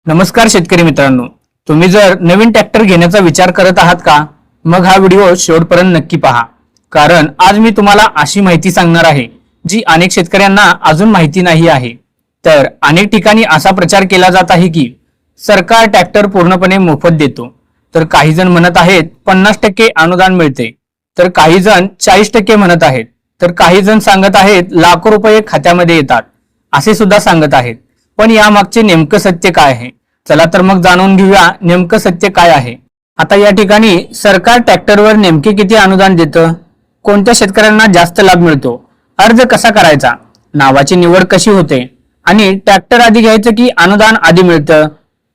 नमस्कार शेतकरी मित्रांनो, तुम्ही जर नवीन ट्रॅक्टर घेण्याचा विचार करत आहात का? मग हा व्हिडिओ शेवटपर्यंत नक्की पहा, कारण आज मी तुम्हाला अशी माहिती सांगणार आहे जी अनेक शेतकऱ्यांना अजून माहिती नाही आहे. तर अनेक ठिकाणी असा प्रचार केला जात आहे की सरकार ट्रॅक्टर पूर्णपणे मोफत देतो, तर काही जण म्हणत आहेत 50% अनुदान मिळते, तर काही जण 40% म्हणत आहेत, तर काही जण सांगत आहेत लाखो रुपये खात्यामध्ये येतात असे सुद्धा सांगत आहेत. पण यामागचे नेमकं सत्य काय आहे? चला तर मग जाणून घेऊया नेमकं सत्य काय आहे. आता या ठिकाणी सरकार ट्रॅक्टरवर नेमके किती अनुदान देतं, कोणत्या शेतकऱ्यांना जास्त लाभ मिळतो, अर्ज कसा करायचा, नावाची निवड कशी होते आणि ट्रॅक्टर आधी घ्यायचं की अनुदान आधी मिळतं,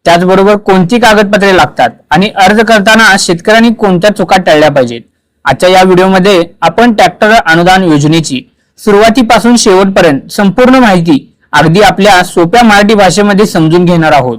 त्याचबरोबर कोणती कागदपत्रे लागतात आणि अर्ज करताना शेतकऱ्यांनी कोणत्या चुका टाळल्या पाहिजेत. आजच्या या व्हिडिओमध्ये आपण ट्रॅक्टर अनुदान योजनेची सुरुवातीपासून शेवटपर्यंत संपूर्ण माहिती अगदी आपल्या सोप्या मराठी भाषेमध्ये समजून घेणार आहोत.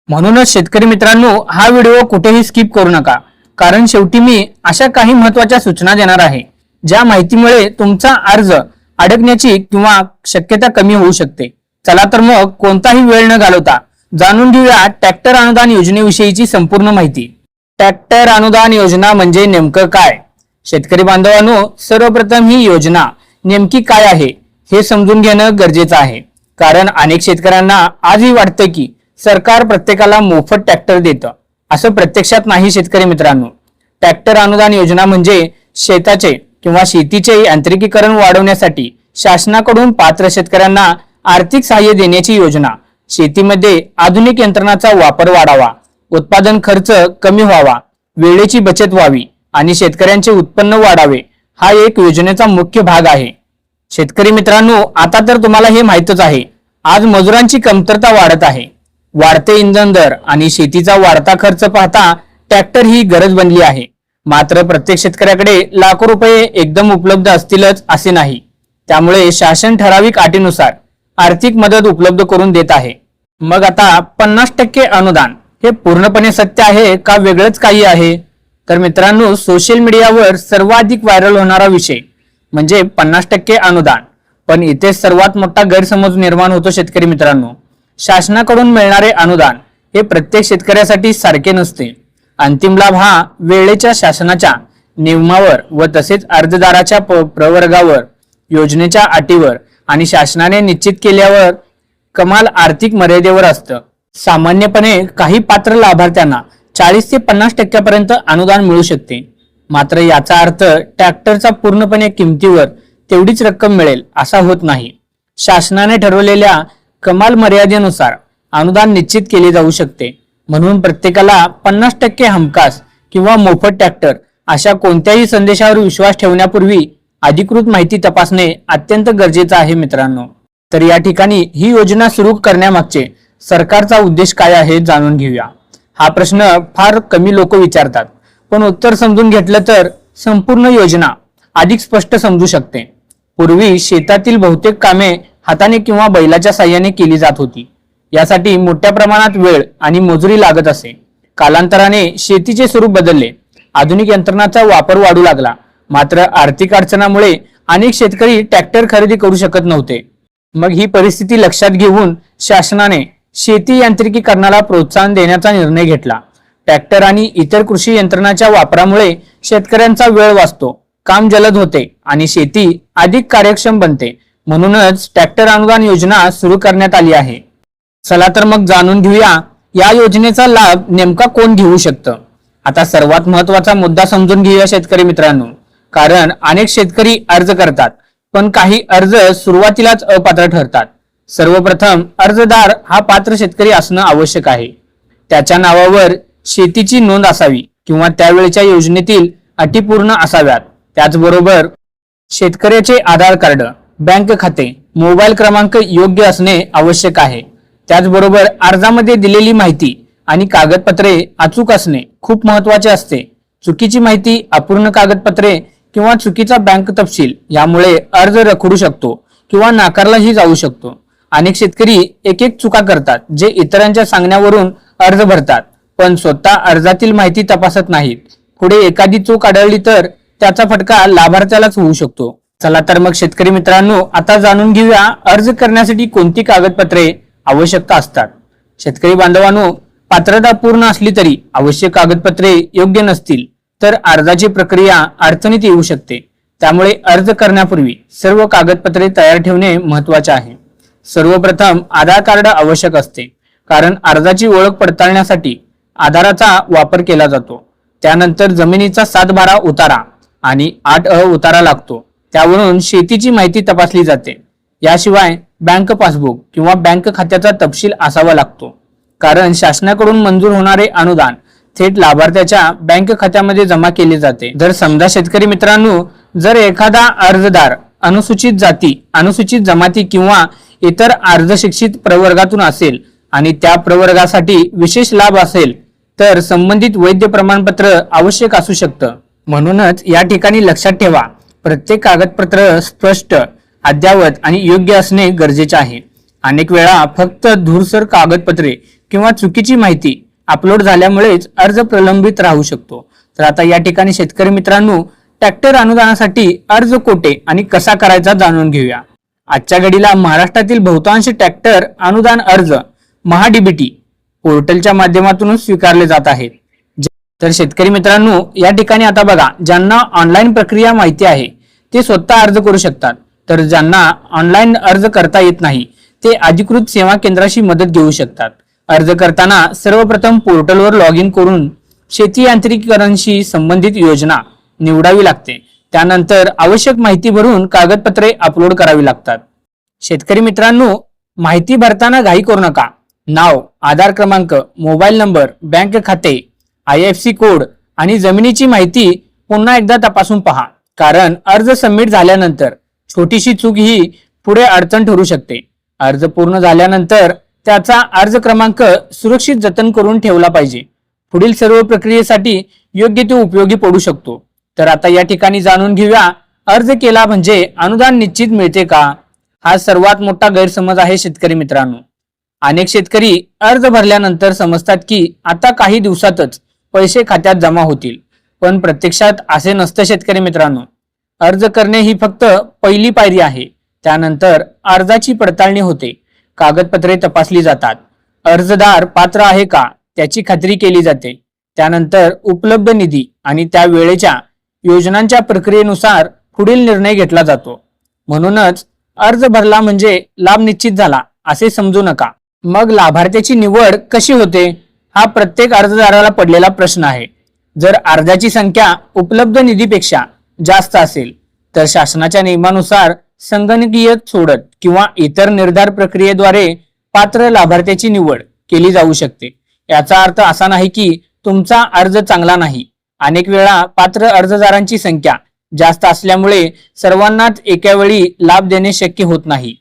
म्हणूनच शेतकरी मित्रांनो, हा व्हिडिओ कुठेही स्किप करू नका, कारण शेवटी मी अशा काही महत्त्वाच्या सूचना देणार आहे ज्या माहितीमुळे तुमचा अर्ज अडकण्याची किंवा शक्यता कमी होऊ शकते. चला तर मग कोणताही वेळ न घालवता जाणून घेऊया ट्रॅक्टर अनुदान योजनेविषयीची संपूर्ण माहिती. ट्रॅक्टर अनुदान योजना म्हणजे नेमकं काय? शेतकरी बांधवांनो, सर्वप्रथम ही योजना नेमकी काय आहे हे समजून घेणं गरजेचं आहे, कारण अनेक शेतकऱ्यांना आजही वाटतं की सरकार प्रत्येकाला मोफत ट्रॅक्टर देतं. असं प्रत्यक्षात नाही शेतकरी मित्रांनो. ट्रॅक्टर अनुदान योजना म्हणजे शेताचे किंवा शेतीचे यांत्रिकीकरण वाढवण्यासाठी शासनाकडून पात्र शेतकऱ्यांना आर्थिक सहाय्य देण्याची योजना. शेतीमध्ये आधुनिक यंत्रणाचा वापर वाढावा, उत्पादन खर्च कमी व्हावा, वेळेची बचत व्हावी आणि शेतकऱ्यांचे उत्पन्न वाढावे, हा एक योजनेचा मुख्य भाग आहे. शेतकरी मित्रांनो, आता तर तुम्हाला हे माहीतच आहे, आज मजुरांची कमतरता वाढत आहे. वाढते इंधन दर आणि शेतीचा वाढता खर्च पाहता ट्रॅक्टर ही गरज बनली आहे. मात्र प्रत्येक शेतकऱ्याकडे लाखो रुपये एकदम उपलब्ध असतीलच असे नाही. त्यामुळे शासन ठराविक अटीनुसार आर्थिक मदत उपलब्ध करून देत आहे. मग आता 50% अनुदान हे पूर्णपणे सत्य आहे का वेगळंच काही आहे? तर मित्रांनो, सोशल मीडियावर सर्वाधिक व्हायरल होणारा विषय म्हणजे 50% अनुदान. पण इथे सर्वात मोठा गैरसमज निर्माण होतो शेतकरी मित्रांनो. शासनाकडून मिळणारे अनुदान हे प्रत्येक शेतकऱ्यासाठी सारखे नसते. अंतिम लाभ हा वेळेच्या शासनाच्या नियमावर व तसेच अर्जदाराच्या प्रवर्गावर, योजनेच्या अटीवर आणि शासनाने निश्चित केल्यावर कमाल आर्थिक मर्यादेवर असतं. सामान्यपणे काही पात्र लाभार्थ्यांना 40 ते 50% पर्यंत अनुदान मिळू शकते. मात्र याचा अर्थ ट्रॅक्टरचा पूर्णपणे किमतीवर तेवढीच रक्कम मिळेल असा होत नाही. शासनाने ठरवलेल्या कमाल मर्यादेनुसार अनुदान निश्चित केले जाऊ शकते. म्हणून प्रत्येकाला 50% हमखास किंवा मोफत ट्रॅक्टर अशा कोणत्याही संदेशावर विश्वास ठेवण्यापूर्वी अधिकृत माहिती तपासणे अत्यंत गरजेचं आहे मित्रांनो. तर या ठिकाणी ही योजना सुरू करण्यामागचे सरकारचा उद्देश काय आहे जाणून घेऊया. हा प्रश्न फार कमी लोक विचारतात, पण उत्तर समजून घेतलं तर संपूर्ण योजना अधिक स्पष्ट समजू शकते. पूर्वी शेतातील बहुतेक कामे हाताने किंवा बैलाच्या साह्याने केली जात होती. यासाठी मोठ्या प्रमाणात वेळ आणि मजुरी लागत असे. कालांतराने शेतीचे स्वरूप बदलले, आधुनिक यंत्रणाचा वापर वाढू लागला. मात्र आर्थिक अडचणामुळे अनेक शेतकरी ट्रॅक्टर खरेदी करू शकत नव्हते. मग ही परिस्थिती लक्षात घेऊन शासनाने शेती यांत्रिकीकरणाला प्रोत्साहन देण्याचा निर्णय घेतला. ट्रॅक्टर आणि इतर कृषी यंत्रणाच्या वापरामुळे शेतकऱ्यांचा वेळ वाचतो, काम जलद होते आणि शेती अधिक कार्यक्षम बनते. म्हणूनच ट्रॅक्टर अनुदान योजना सुरू करण्यात आली आहे. चला तर मग जाणून घेऊया या योजनेचा लाभ नेमका कोण घेऊ शकतं. आता सर्वात महत्वाचा मुद्दा समजून घेऊया शेतकरी मित्रांनो, कारण अनेक शेतकरी अर्ज करतात पण काही अर्ज सुरुवातीलाच अपात्र ठरतात. सर्वप्रथम अर्जदार हा पात्र शेतकरी असणं आवश्यक आहे. त्याच्या नावावर शेतीची नोंद असावी किंवा त्यावेळेच्या योजनेतील अटी पूर्ण असाव्यात. त्याचबरोबर शेतकऱ्याचे आधार कार्ड, बँक खाते, मोबाईल क्रमांक योग्य असणे आवश्यक आहे. त्याचबरोबर अर्जामध्ये दिलेली माहिती आणि कागदपत्रे अचूक असणे खूप महत्वाचे असते. चुकीची माहिती, अपूर्ण कागदपत्रे किंवा चुकीचा बँक तपशील यामुळे अर्ज रखडू शकतो किंवा नाकारलाही जाऊ शकतो. अनेक शेतकरी एक चुका करतात, जे इतरांच्या सांगण्यावरून अर्ज भरतात पण स्वतः अर्जातील माहिती तपासत नाहीत. पुढे एखादी चूक आढळली तर त्याचा फटका लाभार्थ्यालाच होऊ शकतो. चला तर मग शेतकरी मित्रांनो, आता जाणून घेऊया अर्ज करण्यासाठी कोणती कागदपत्रे आवश्यकता असतात. शेतकरी बांधवांनो, पात्रता पूर्ण असली तरी आवश्यक कागदपत्रे योग्य नसतील तर अर्जाची प्रक्रिया अडचणीत येऊ शकते. त्यामुळे अर्ज करण्यापूर्वी सर्व कागदपत्रे तयार ठेवणे महत्त्वाचे आहे. सर्वप्रथम आधार कार्ड आवश्यक असते, कारण अर्जाची ओळख पडताळण्यासाठी आधाराचा वापर केला जातो. त्यानंतर जमिनीचा 7/12 उतारा आणि 8 उतारा लागतो. त्यावरून शेतीची माहिती तपासली जाते. याशिवाय बँक पासबुक किंवा बँक खात्याचा तपशील असावा लागतो, कारण शासनाकडून मंजूर होणारे अनुदान थेट लाभार्थ्याच्या बँक खात्यामध्ये जमा केले जाते. जर समजा शेतकरी मित्रांनो, जर एखादा अर्जदार अनुसूचित जाती, अनुसूचित जमाती किंवा इतर अर्धशिक्षित प्रवर्गातून असेल आणि त्या प्रवर्गासाठी विशेष लाभ असेल तर संबंधित वैध प्रमाणपत्र आवश्यक असू शकतं. म्हणूनच या ठिकाणी लक्षात ठेवा, प्रत्येक कागदपत्र स्पष्ट, अद्ययावत आणि योग्य असणे गरजेचे आहे. अनेक वेळा फक्त धूरसर कागदपत्रे किंवा चुकीची माहिती अपलोड झाल्यामुळेच अर्ज प्रलंबित राहू शकतो. तर आता या ठिकाणी शेतकरी मित्रांनो, ट्रॅक्टर अनुदानासाठी अर्ज कोठे आणि कसा करायचा जाणून घेऊया. आजच्या घडीला महाराष्ट्रातील बहुतांश ट्रॅक्टर अनुदान अर्ज महाडीबीटी पोर्टलच्या माध्यमातून स्वीकारले जात आहेत. तर शेतकरी मित्रांनो, या ठिकाणी आता बघा, ज्यांना ऑनलाईन प्रक्रिया माहिती आहे ते स्वतः अर्ज करू शकतात. तर ज्यांना ऑनलाईन अर्ज करता येत नाही ते अधिकृत सेवा केंद्राशी मदत घेऊ शकतात. अर्ज करताना सर्वप्रथम पोर्टलवर लॉग इन करून शेती यांत्रिकीकरणशी संबंधित योजना निवडावी लागते. त्यानंतर आवश्यक माहिती भरून कागदपत्रे अपलोड करावी लागतात. शेतकरी मित्रांनो, माहिती भरताना घाई करू नका. नाव, आधार क्रमांक, मोबाईल नंबर, बँक खाते, IFSC कोड आणि जमिनीची माहिती पुन्हा एकदा तपासून पहा, कारण अर्ज सबमिट झाल्यानंतर छोटीशी चूक ही पुढे अडचण ठरू शकते. अर्ज पूर्ण झाल्यानंतर त्याचा अर्ज क्रमांक सुरक्षित जतन करून ठेवला पाहिजे. पुढील सर्व प्रक्रियेसाठी योग्य ते उपयोगी पडू शकतो. तर आता या ठिकाणी जाणून घेऊया, अर्ज केला म्हणजे अनुदान निश्चित मिळते का? हा सर्वात मोठा गैरसमज आहे शेतकरी मित्रांनो. अनेक शेतकरी अर्ज भरल्यानंतर समजतात की आता काही दिवसातच पैसे खात्यात जमा होतील, पण प्रत्यक्षात असे नसते शेतकरी मित्रांनो. अर्ज करणे ही फक्त पहिली पायरी आहे. त्यानंतर अर्जाची पडताळणी होते, कागदपत्रे तपासली जातात, अर्जदार पात्र आहे का त्याची खात्री केली जाते. त्यानंतर उपलब्ध निधी आणि त्या वेळेच्या योजनांच्या प्रक्रियेनुसार पुढील निर्णय घेतला जातो. म्हणूनच अर्ज भरला म्हणजे लाभ निश्चित झाला असे समजू नका. मग लाभार्थ्याची निवड कशी होते हा प्रत्येक अर्जदाराला पडलेला प्रश्न आहे. जर अर्जाची संख्या उपलब्ध निधीपेक्षा जास्त असेल तर शासनाच्या नियमानुसार संगणकीय सोडत किंवा इतर निर्धार प्रक्रियेद्वारे पात्र लाभार्थ्याची निवड केली जाऊ शकते. याचा अर्थ असा नाही की तुमचा अर्ज चांगला नाही. अनेक वेळा पात्र अर्जदारांची संख्या जास्त असल्यामुळे सर्वांनाच एका वेळी लाभ देणे शक्य होत नाही.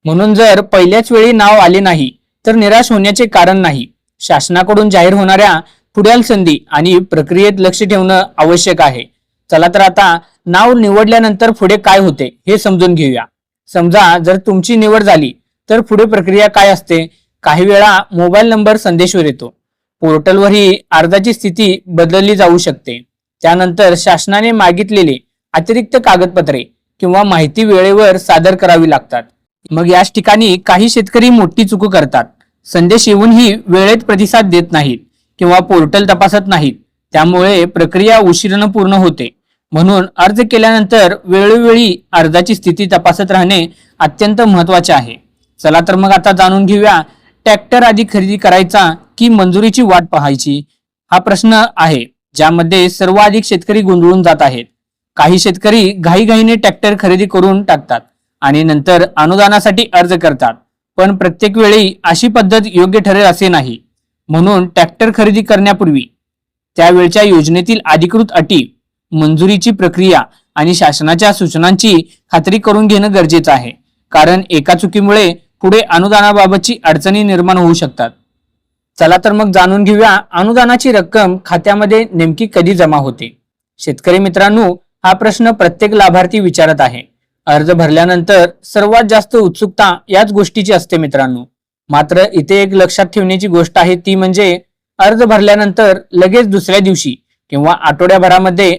म्हणून जर पहिल्याच वेळी नाव आले नाही तर निराश होण्याचे कारण नाही. शासनाकडून जाहीर होणाऱ्या पुढील संधी आणि प्रक्रियेत लक्ष ठेवणं आवश्यक आहे. चला तर आता नाव निवडल्यानंतर पुढे काय होते हे समजून घेऊया. समजा जर तुमची निवड झाली तर पुढे प्रक्रिया काय असते? काही वेळा मोबाईल नंबर संदेशवर येतो. पोर्टलवरही अर्जाची स्थिती बदलली जाऊ शकते. त्यानंतर शासनाने मागितलेले अतिरिक्त कागदपत्रे किंवा माहिती वेळेवर सादर करावी लागतात. मग याच ठिकाणी काही शेतकरी मोठी चूक करतात. संदेश येऊनही वेळेत प्रतिसाद देत नाहीत किंवा पोर्टल तपासत नाहीत. त्यामुळे प्रक्रिया उशिराने पूर्ण होते. म्हणून अर्ज केल्यानंतर वेळोवेळी अर्जाची स्थिती तपासत राहणे अत्यंत महत्त्वाचे आहे. चला तर मग आता जाणून घेऊया, ट्रॅक्टर आधी खरेदी करायचा की मंजुरीची वाट पाहायची? हा प्रश्न आहे ज्यामध्ये सर्वाधिक शेतकरी गोंधळून जात आहेत. काही शेतकरी घाईघाईने ट्रॅक्टर खरेदी करून टाकतात आणि नंतर अनुदानासाठी अर्ज करतात. पण प्रत्येक वेळी अशी पद्धत योग्य ठरेल असे नाही. म्हणून ट्रॅक्टर खरेदी करण्यापूर्वी त्यावेळच्या योजनेतील अधिकृत अटी, मंजुरीची प्रक्रिया आणि शासनाच्या सूचनांची खात्री करून घेणं गरजेचं आहे. कारण एका चुकीमुळे पुढे अनुदानाबाबतची अडचणी निर्माण होऊ शकतात. चला तर मग जाणून घेऊया, अनुदानाची रक्कम खात्यामध्ये नेमकी कधी जमा होते? शेतकरी मित्रांनो, हा प्रश्न प्रत्येक लाभार्थी विचारत आहे. अर्ज भरल्यानंतर सर्वात जास्त उत्सुकता याच गोष्टीची असते मित्रांनो. मात्र इथे एक लक्षात ठेवण्याची गोष्ट आहे, ती म्हणजे अर्ज भरल्यानंतर लगेच दुसऱ्या दिवशी किंवा आठवड्याभरामध्ये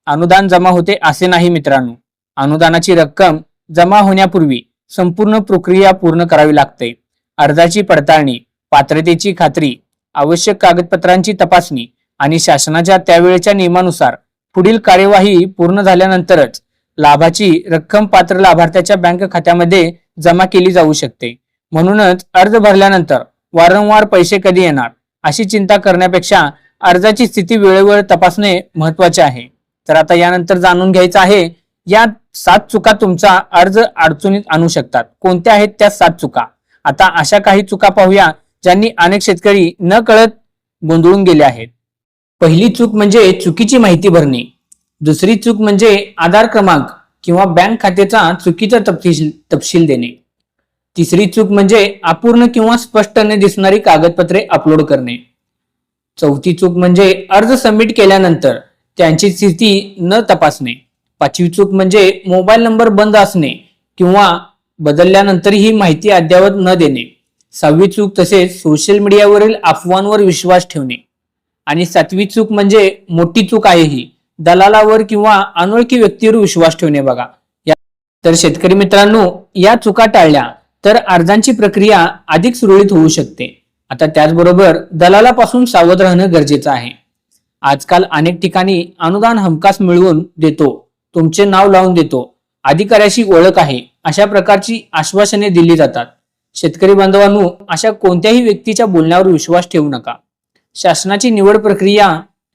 अनुदान जमा होते असे नाही मित्रांनो. अनुदानाची रक्कम जमा होण्यापूर्वी संपूर्ण प्रक्रिया पूर्ण करावी लागते. अर्जाची पडताळणी, पात्रतेची खात्री, आवश्यक कागदपत्रांची तपासणी आणि शासनाच्या त्यावेळेच्या नियमानुसार पुढील कार्यवाही पूर्ण झाल्यानंतरच लाभाची रक्कम पात्र लाभार्थ्याच्या बँक खात्यामध्ये जमा केली जाऊ शकते. म्हणूनच अर्ज भरल्यानंतर वारंवार पैसे कधी येणार अशी चिंता करण्यापेक्षा अर्जाची स्थिती वेळेवर तपासणे महत्वाचे आहे. तर आता यानंतर जाणून घ्यायचं आहे या 7 चुका तुमचा अर्ज अडचणीत आणू शकतात. कोणत्या आहेत त्या 7 चुका? आता अशा काही चुका पाहूया ज्यांनी अनेक शेतकरी न कळत गोंधळून गेले आहेत. पहिली चूक म्हणजे चुकीची माहिती भरणे. दुसरी चूक म्हणजे आधार क्रमांक किंवा बँक खात्याचा चुकीचा तपशील देणे. तिसरी चूक म्हणजे अपूर्ण किंवा स्पष्ट न दिसणारी कागदपत्रे अपलोड करणे. चौथी चूक म्हणजे अर्ज सबमिट केल्यानंतर त्यांची स्थिती न तपासणे. पाचवी चूक म्हणजे मोबाईल नंबर बंद असणे किंवा बदलल्यानंतर ही माहिती अद्ययावत न देणे. सहावी चूक तसेच सोशल मीडियावरील अफवांवर विश्वास ठेवणे. आणि सातवी चूक म्हणजे मोठी चूक आहे ही, दलालावर किंवा अनोळखी व्यक्तीवर विश्वास ठेवणे. बघा, तर शेतकरी मित्रांनो, या चुका टाळल्या तर अर्जांची प्रक्रिया अधिक सुरळीत होऊ शकते. आता त्याचबरोबर दलालापासून सावध राहणं गरजेचं आहे. आजकाल अनेक ठिकाणी अनुदान हमखास मिळवून देतो, तुमचे नाव लावून देतो, अधिकाऱ्याशी ओळख आहे, अशा प्रकारची आश्वासने दिली जातात. शेतकरी बांधवांनो, अशा कोणत्याही व्यक्तीच्या बोलण्यावर विश्वास ठेवू नका. शासनाची निवड प्रक्रिया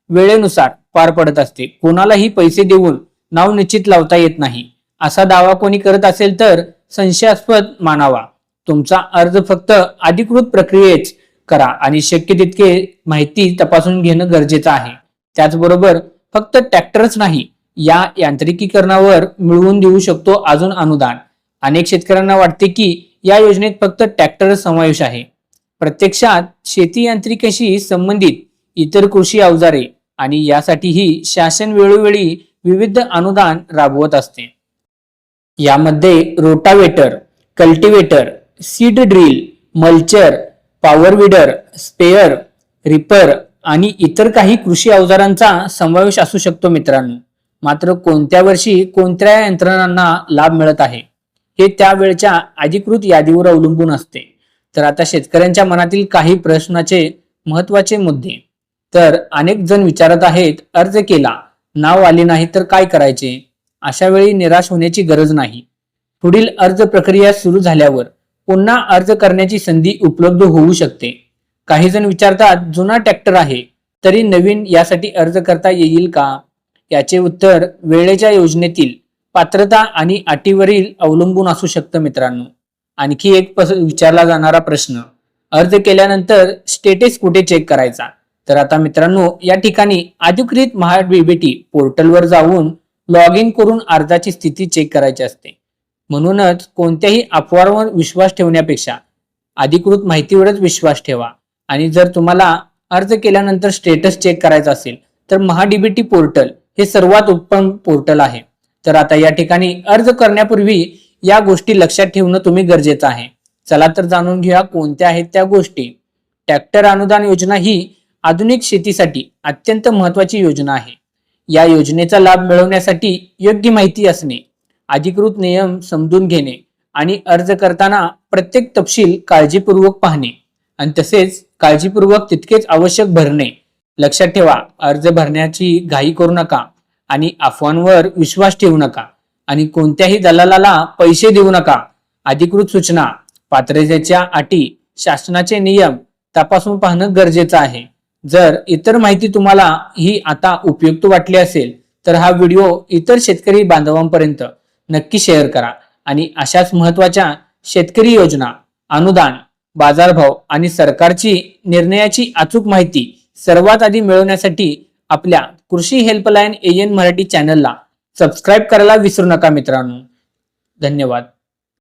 वेळेनुसार पार पडत असते. कोणालाही पैसे देऊन नाव निश्चित लावता येत नाही. असा दावा कोणी करत असेल तर संशयास्पद मानावा. तुमचा अर्ज फक्त अधिकृत प्रक्रियेच करा आणि शक्य तितके माहिती तपासून घेणं गरजेचं आहे. त्याचबरोबर फक्त ट्रॅक्टरच नाही, या यांत्रिकीकरणावर मिळवून देऊ शकतो अजून अनुदान. अनेक शेतकऱ्यांना वाटते की या योजनेत फक्त ट्रॅक्टर समावेश आहे. प्रत्यक्षात शेती यांत्रिकीशी संबंधित इतर कृषी अवजारे आणि यासाठीही शासन वेळोवेळी विविध अनुदान राबवत असते. यामध्ये rotavator, cultivator, seed drill, mulcher, power weeder, spare, reaper आणि इतर काही कृषी अवजारांचा समावेश असू शकतो मित्रांनो. मात्र कोणत्या वर्षी कोणत्या यंत्रणांना लाभ मिळत आहे हे त्यावेळच्या अधिकृत यादीवर अवलंबून असते. तर आता शेतकऱ्यांच्या मनातील काही प्रश्नाचे महत्वाचे मुद्दे. तर अनेक जण विचारत आहेत, अर्ज केला, नाव आले नाही तर काय करायचे? अशा वेळी निराश होण्याची गरज नाही. पुढील अर्ज प्रक्रिया सुरू झाल्यावर पुन्हा अर्ज करण्याची संधी उपलब्ध होऊ शकते. काही जण विचारतात, जुना ट्रॅक्टर आहे तरी नवीन यासाठी अर्ज करता येईल का? याचे उत्तर वेळेच्या योजनेतील पात्रता आणि अटीवरील अवलंबून असू शकतं मित्रांनो. आणखी एक विचारला जाणारा प्रश्न, अर्ज केल्यानंतर स्टेटस कुठे चेक करायचा? तर आता मित्रांनो, या ठिकाणी अधिकृत महाडीबीटी पोर्टलवर जाऊन लॉग इन करून अर्जाची स्थिती चेक करायची असते. म्हणूनच कोणत्याही अफवांवर विश्वास ठेवण्यापेक्षा अधिकृत माहितीवरच विश्वास ठेवा. आणि जर तुम्हाला अर्ज केल्यानंतर स्टेटस चेक करायचा असेल तर महाडीबीटी पोर्टल हे सर्वात उत्तम पोर्टल आहे. तर आता या ठिकाणी अर्ज करण्यापूर्वी या गोष्टी लक्षात ठेवणं तुम्ही गरजेचं आहे. चला तर जाणून घेऊया कोणत्या आहेत त्या गोष्टी. ट्रॅक्टर अनुदान योजना ही आधुनिक शेतीसाठी अत्यंत महत्वाची योजना आहे. या योजनेचा लाभ मिळवण्यासाठी योग्य माहिती असणे, अधिकृत नियम समजून घेणे आणि अर्ज करताना प्रत्येक तपशील काळजीपूर्वक पाहणे आणि तसेच काळजीपूर्वक तितकेच आवश्यक भरणे. लक्षात ठेवा, अर्ज भरण्याची घाई करू नका आणि अफवांवर विश्वास ठेवू नका आणि कोणत्याही दलालाला पैसे देऊ नका. अधिकृत सूचना, पात्रतेच्या अटी, शासनाचे नियम तपासून पाहणं गरजेचं आहे. जर इतर माहिती तुम्हाला ही आता उपयुक्त वाटली असेल तर हा व्हिडिओ इतर शेतकरी बांधवांपर्यंत नक्की शेअर करा आणि अशाच महत्वाच्या शेतकरी योजना, अनुदान, बाजारभाव आणि सरकारची निर्णयाची अचूक माहिती सर्वात आधी मिळवण्यासाठी आपल्या कृषी हेल्पलाईन AN मराठी चॅनलला सबस्क्राईब करायला विसरू नका मित्रांनो. धन्यवाद.